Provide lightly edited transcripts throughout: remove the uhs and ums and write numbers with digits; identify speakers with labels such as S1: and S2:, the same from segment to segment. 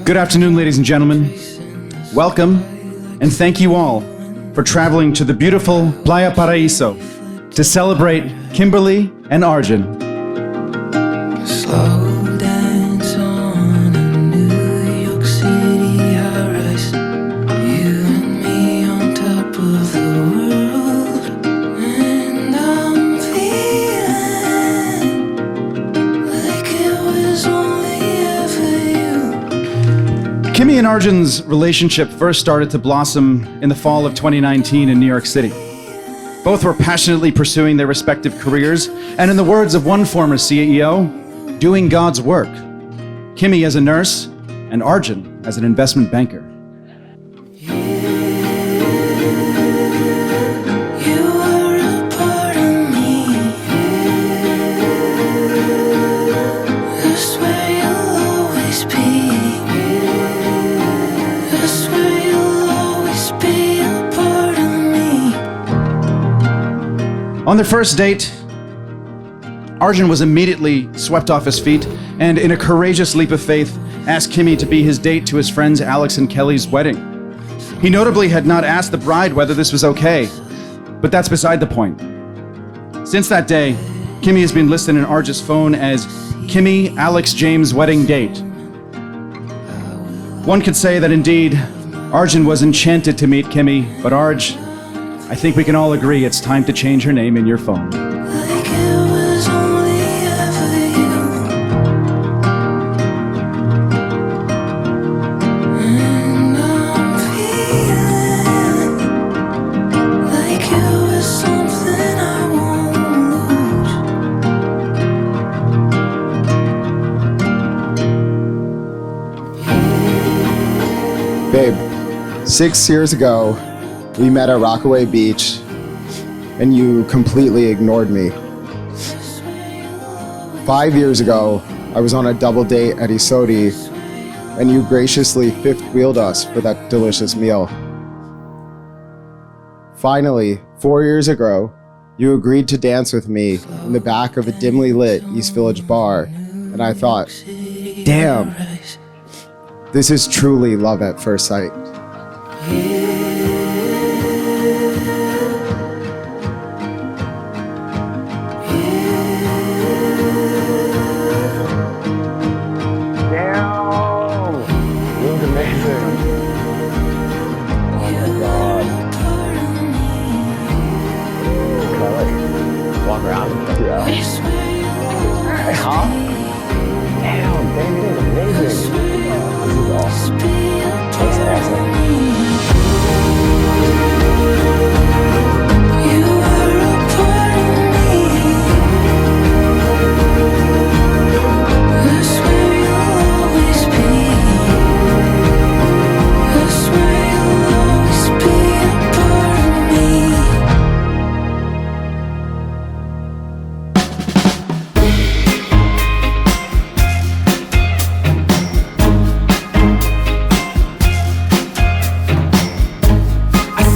S1: Good afternoon, ladies and gentlemen. Welcome, and thank you all for traveling to the beautiful Playa Paraíso to celebrate Kimberly and Arjun.
S2: Slow dance on a New York City high-rise. You and me on top of the world, and I'm feeling like it was only ever you.
S1: Kimmy and Arjun's relationship first started to blossom in the fall of 2019 in New York City. Both were passionately pursuing their respective careers, and in the words of one former CEO, doing God's work. Kimmy as a nurse, and Arjun as an investment banker.
S2: You are a part of me. I swear you'll always be. I swear you'll always be a part of me.
S1: On their first date, Arjun was immediately swept off his feet and, in a courageous leap of faith, asked Kimmy to be his date to his friends Alex and Kelly's wedding. He notably had not asked the bride whether this was okay, but that's beside the point. Since that day, Kimmy has been listed in Arjun's phone as Kimmy Alex James wedding date. One could say that indeed, Arjun was enchanted to meet Kimmy, but Arj, I think we can all agree it's time to change her name in your phone.
S2: Like it was only ever you. And I'm feeling like it was something I won't lose.
S3: Babe, 6 years ago, we met at Rockaway Beach, and you completely ignored me. 5 years ago, I was on a double date at Isodi, and you graciously fifth-wheeled us for that delicious meal. Finally, 4 years ago, you agreed to dance with me in the back of a dimly lit East Village bar, and I thought, damn, this is truly love at first sight.
S4: Walk around and stuff. Yeah. Huh? Damn, baby, this is amazing. This is awesome. That's awesome.
S2: You are a part of me. I swear you'll always be. I swear you'll always be a part of me.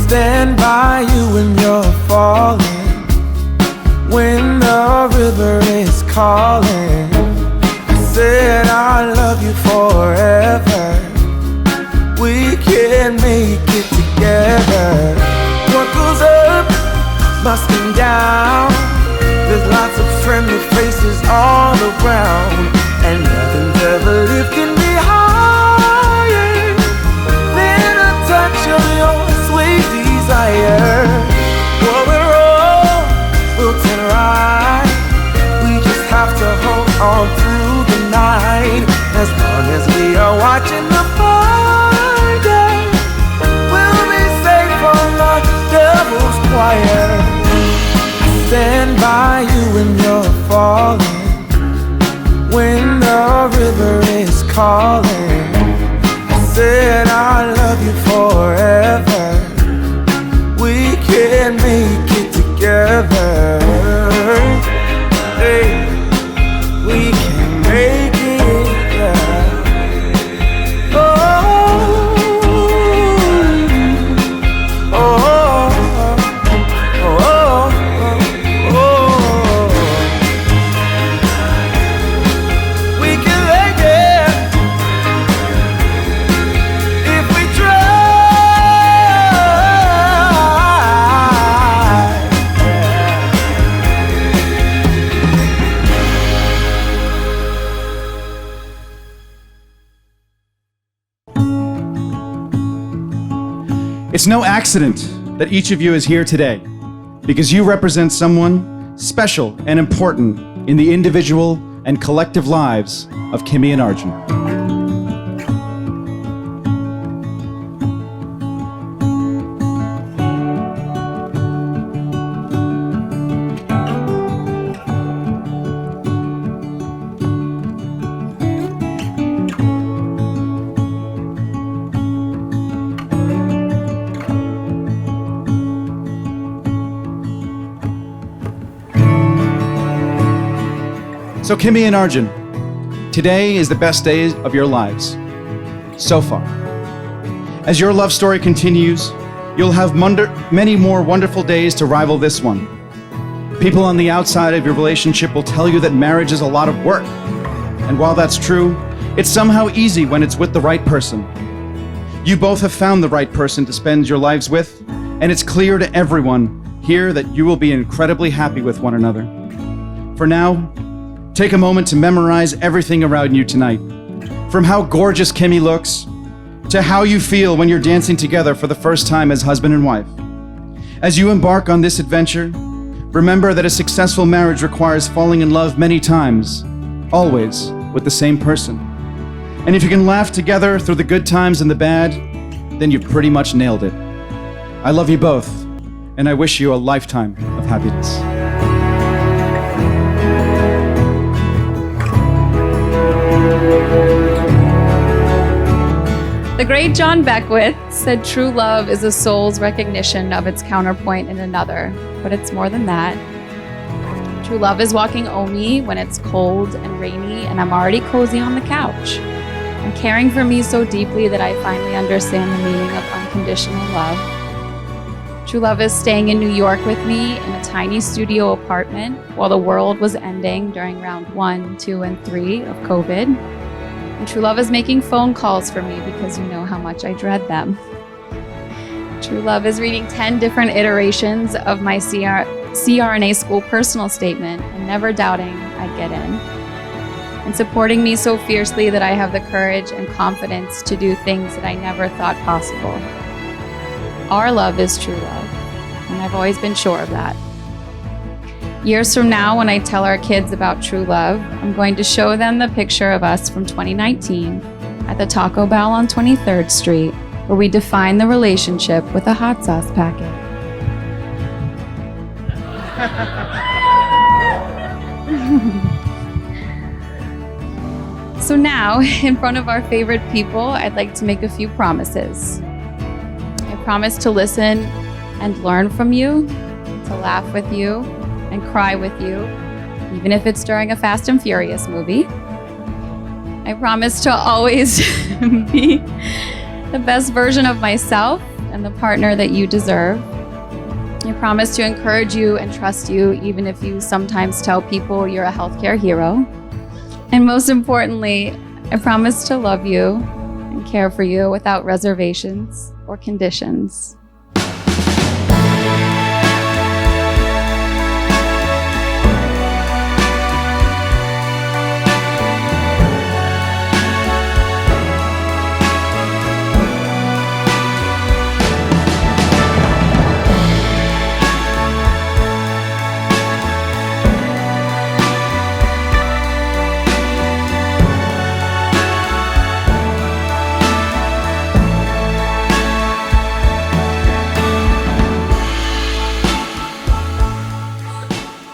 S5: Stand by you when you're falling, when the river is calling. I said I love you forever. We can make it together. What goes up must come down. There's lots of friendly faces all around, and nothing's ever lifting me higher than a touch of your sweet desire. Well, we're all built in right. We just have to hold on through the night. As long as we are watching the fire, we'll be safe from the devil's choir. I stand by you when you're falling, when the river is calling.
S1: It's no accident that each of you is here today, because you represent someone special and important in the individual and collective lives of Kimmy and Arjun. So Kimmy and Arjun, today is the best day of your lives, so far. As your love story continues, you'll have many more wonderful days to rival this one. People on the outside of your relationship will tell you that marriage is a lot of work. And while that's true, it's somehow easy when it's with the right person. You both have found the right person to spend your lives with, and it's clear to everyone here that you will be incredibly happy with one another. For now, take a moment to memorize everything around you tonight. From how gorgeous Kimmy looks, to how you feel when you're dancing together for the first time as husband and wife. As you embark on this adventure, remember that a successful marriage requires falling in love many times, always with the same person. And if you can laugh together through the good times and the bad, then you've pretty much nailed it. I love you both, and I wish you a lifetime of happiness.
S6: The great John Beckwith said true love is a soul's recognition of its counterpoint in another, but it's more than that. True love is walking Omi when it's cold and rainy and I'm already cozy on the couch, and caring for me so deeply that I finally understand the meaning of unconditional love. True love is staying in New York with me in a tiny studio apartment while the world was ending during round 1, 2, and 3 of COVID. And true love is making phone calls for me because you know how much I dread them. True love is reading 10 different iterations of my CRNA school personal statement and never doubting I'd get in. And supporting me so fiercely that I have the courage and confidence to do things that I never thought possible. Our love is true love, and I've always been sure of that. Years from now, when I tell our kids about true love, I'm going to show them the picture of us from 2019 at the Taco Bell on 23rd Street, where we define the relationship with a hot sauce packet. So now, in front of our favorite people, I'd like to make a few promises. I promise to listen and learn from you, to laugh with you, and cry with you, even if it's during a Fast and Furious movie. I promise to always be the best version of myself and the partner that you deserve. I promise to encourage you and trust you, even if you sometimes tell people you're a healthcare hero. And most importantly, I promise to love you and care for you without reservations or conditions.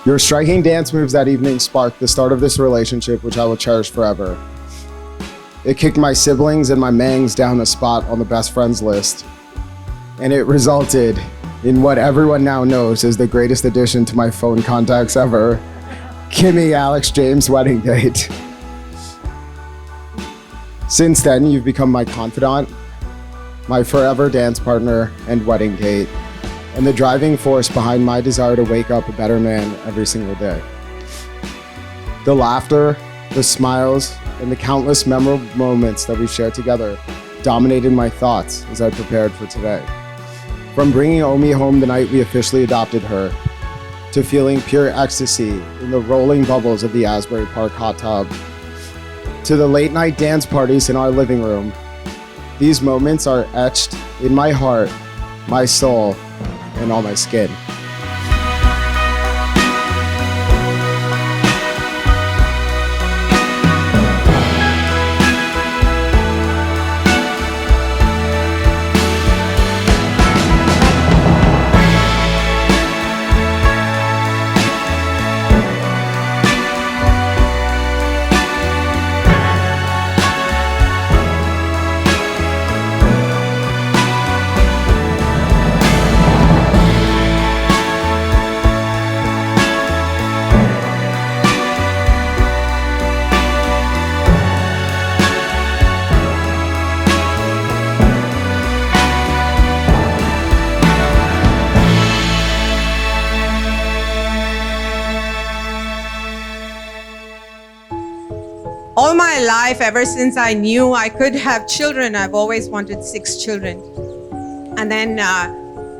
S3: Your striking dance moves that evening sparked the start of this relationship, which I will cherish forever. It kicked my siblings and my mangs down a spot on the best friends list, and it resulted in what everyone now knows is the greatest addition to my phone contacts ever, Kimmy Alex James wedding date. Since then, you've become my confidant, my forever dance partner, and wedding date, and the driving force behind my desire to wake up a better man every single day. The laughter, the smiles, and the countless memorable moments that we shared together dominated my thoughts as I prepared for today. From bringing Omi home the night we officially adopted her, to feeling pure ecstasy in the rolling bubbles of the Asbury Park hot tub, to the late night dance parties in our living room, these moments are etched in my heart my soul, and all my skin.
S7: All my life, ever since I knew I could have children, I've always wanted 6 children. And then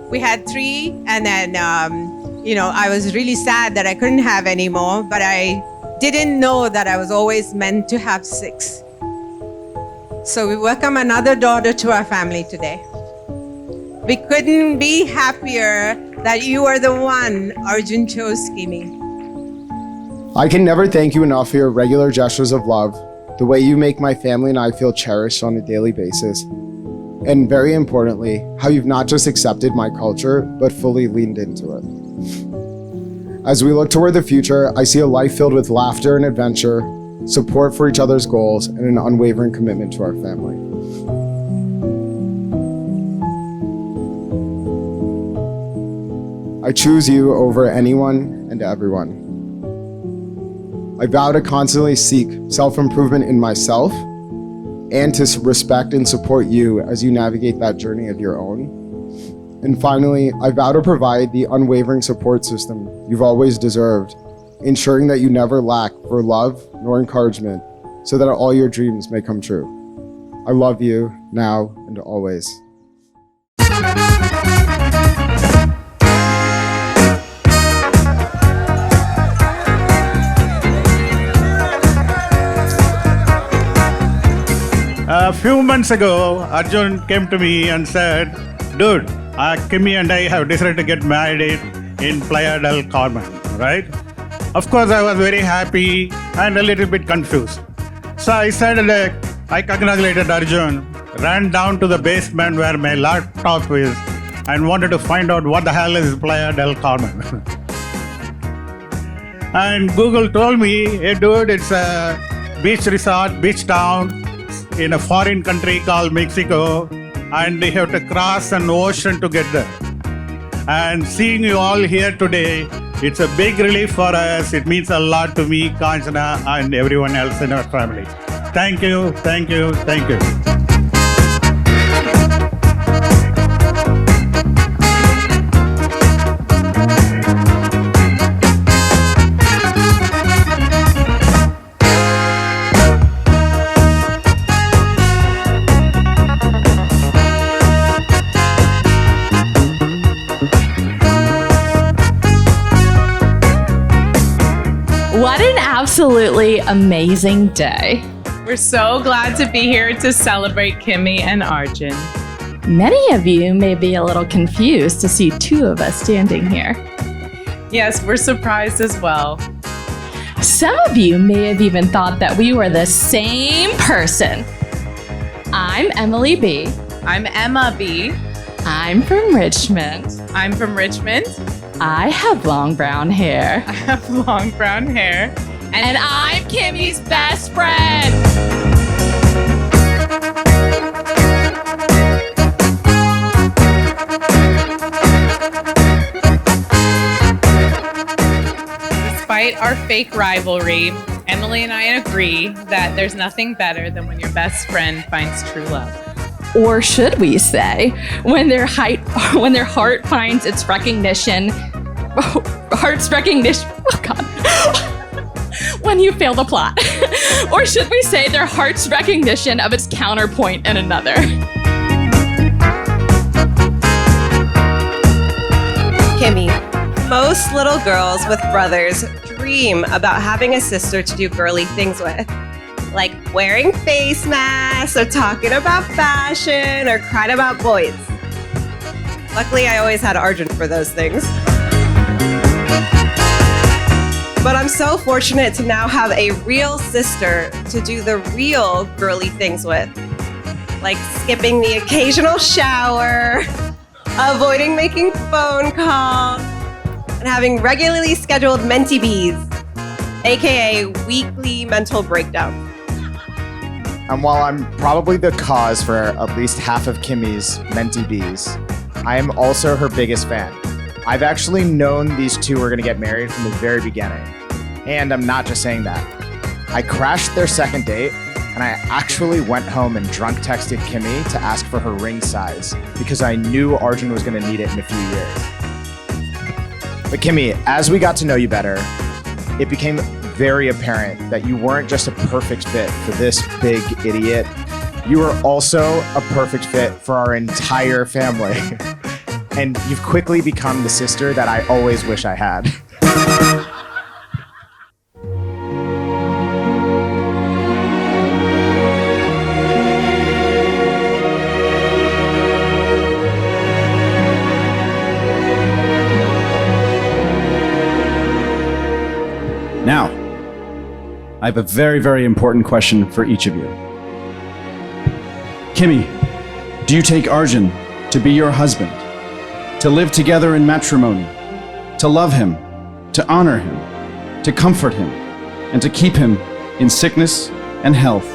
S7: we had 3, and then, I was really sad that I couldn't have any more, but I didn't know that I was always meant to have 6. So we welcome another daughter to our family today. We couldn't be happier that you are the one Arjun chose, Kimi.
S3: I can never thank you enough for your regular gestures of love, the way you make my family and I feel cherished on a daily basis, and very importantly, how you've not just accepted my culture, but fully leaned into it. As we look toward the future, I see a life filled with laughter and adventure, support for each other's goals, and an unwavering commitment to our family. I choose you over anyone and everyone. I vow to constantly seek self-improvement in myself and to respect and support you as you navigate that journey of your own. And finally, I vow to provide the unwavering support system you've always deserved, ensuring that you never lack for love nor encouragement so that all your dreams may come true. I love you now and always.
S8: A few months ago, Arjun came to me and said, dude, Kimi and I have decided to get married in Playa del Carmen, right? Of course, I was very happy and a little bit confused. So I said, I congratulated Arjun, ran down to the basement where my laptop is and wanted to find out what the hell is Playa del Carmen. And Google told me, hey dude, it's a beach resort, beach town, in a foreign country called Mexico, and they have to cross an ocean to get there. And seeing you all here today, it's a big relief for us. It means a lot to me, Kanchana, and everyone else in our family. Thank you, thank you, thank you.
S9: What an absolutely amazing day.
S10: We're so glad to be here to celebrate Kimi and Arjun.
S9: Many of you may be a little confused to see 2 of us standing here.
S10: Yes, we're surprised as well.
S9: Some of you may have even thought that we were the same person. I'm Emily B.
S10: I'm Emma B.
S9: I'm from Richmond.
S10: I'm from Richmond.
S9: I have long brown hair.
S10: I have long brown hair.
S9: And I'm Kimi's best friend.
S10: Despite our fake rivalry, Emily and I agree that there's nothing better than when your best friend finds true love.
S9: Or should we say, when their heart finds its recognition, oh God. When you fail the plot. Or should we say their heart's recognition of its counterpoint in another?
S11: Kimi, most little girls with brothers dream about having a sister to do girly things with. Like wearing face masks or talking about fashion or crying about boys. Luckily, I always had Arjun for those things. But I'm so fortunate to now have a real sister to do the real girly things with, like skipping the occasional shower, avoiding making phone calls, and having regularly scheduled mentee bees, aka weekly mental breakdowns.
S3: And while I'm probably the cause for at least half of Kimmy's mentee bees, I am also her biggest fan. I've actually known these two were gonna get married from the very beginning. And I'm not just saying that. I crashed their second date, and I actually went home and drunk texted Kimmy to ask for her ring size because I knew Arjun was gonna need it in a few years. But Kimmy, as we got to know you better, it became very apparent that you weren't just a perfect fit for this big idiot. You were also a perfect fit for our entire family. And you've quickly become the sister that I always wish I had.
S1: Now, I have a very, very important question for each of you. Kimmy, do you take Arjun to be your husband, to live together in matrimony, to love him, to honor him, to comfort him, and to keep him in sickness and health,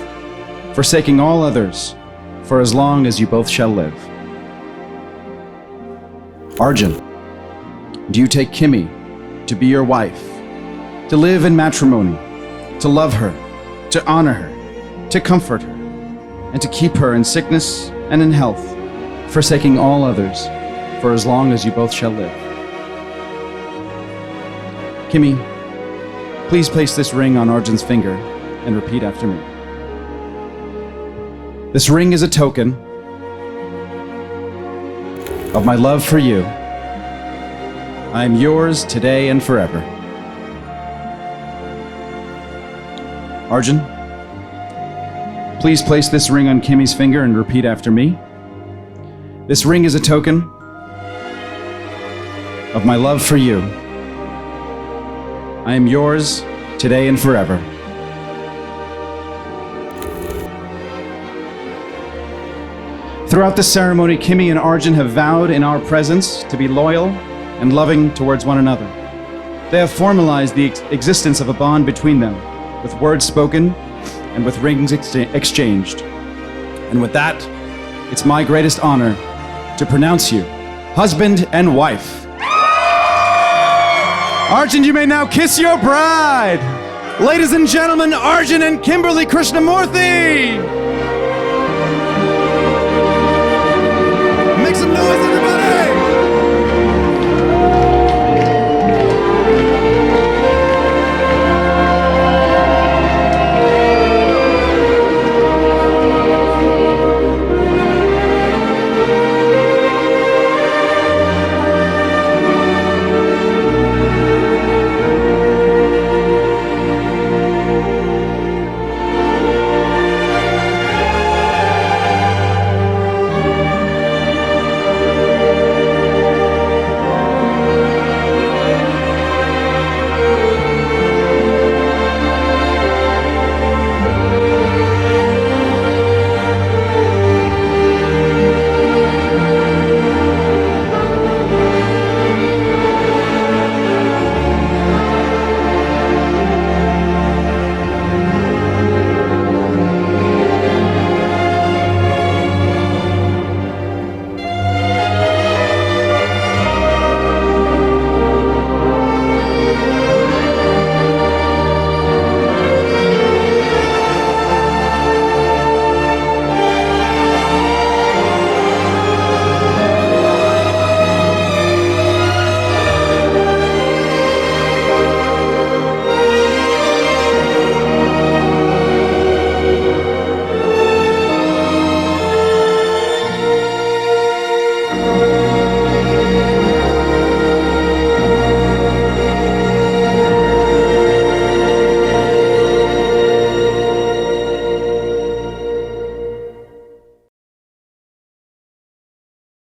S1: forsaking all others for as long as you both shall live? Arjun, do you take Kimmy to be your wife, to live in matrimony, to love her, to honor her, to comfort her, and to keep her in sickness and in health, forsaking all others for as long as you both shall live? Kimmy, please place this ring on Arjun's finger and repeat after me. This ring is a token of my love for you. I am yours today and forever. Arjun, please place this ring on Kimmy's finger and repeat after me. This ring is a token of my love for you. I am yours today and forever. Throughout the ceremony, Kimmy and Arjun have vowed in our presence to be loyal and loving towards one another. They have formalized the existence of a bond between them, with words spoken and with rings exchanged. And with that, it's my greatest honor to pronounce you husband and wife. Arjun, you may now kiss your bride. Ladies and gentlemen, Arjun and Kimberly Krishnamurthy.